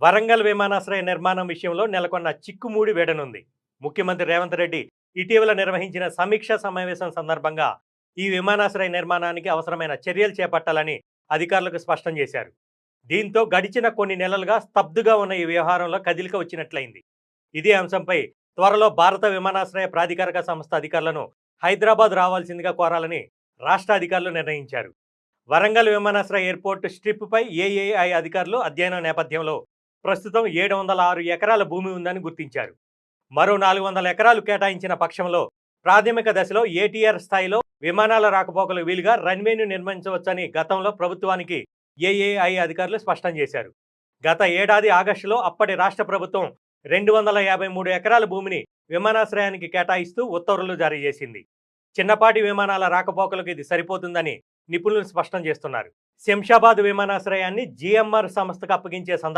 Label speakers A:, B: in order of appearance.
A: వరంగల్ విమానాశ్రయ నిర్మాణం విషయంలో నెలకొన్న చిక్కుముడి వేడనుంది. ముఖ్యమంత్రి రేవంత్ రెడ్డి ఇటీవల నిర్వహించిన సమీక్షా సమావేశం సందర్భంగా ఈ విమానాశ్రయ నిర్మాణానికి అవసరమైన చర్యలు చేపట్టాలని అధికారులకు స్పష్టం చేశారు. దీంతో గడిచిన కొన్ని నెలలుగా స్తబ్దుగా ఉన్న ఈ వ్యవహారంలో కదిలిక వచ్చినట్లయింది. ఇదే అంశంపై త్వరలో భారత విమానాశ్రయ ప్రాధికారక సంస్థ అధికారులను హైదరాబాద్ రావాల్సిందిగా కోరాలని రాష్ట్ర అధికారులు నిర్ణయించారు. వరంగల్ విమానాశ్రయ ఎయిర్పోర్ట్ స్ట్రిప్పై ఏఏఐ అధికారులు అధ్యయనం నేపథ్యంలో ప్రస్తుతం 706 ఎకరాల భూమి ఉందని గుర్తించారు. మరో 400 ఎకరాలు కేటాయించిన పక్షంలో ప్రాథమిక దశలో ఏటీఆర్ స్థాయిలో విమానాల రాకపోకలు వీలుగా రన్వేను నిర్మించవచ్చని గతంలో ప్రభుత్వానికి ఏఏఐ అధికారులు స్పష్టం చేశారు. గత ఏడాది ఆగస్టులో అప్పటి రాష్ట్ర ప్రభుత్వం 253 ఎకరాల భూమిని విమానాశ్రయానికి కేటాయిస్తూ ఉత్తర్వులు జారీ చేసింది. చిన్నపాటి విమానాల రాకపోకలకు ఇది సరిపోతుందని నిపుణులు స్పష్టం చేస్తున్నారు. శంషాబాద్ విమానాశ్రయాన్ని జీఎంఆర్ సంస్థకు అప్పగించే సందర్భంగా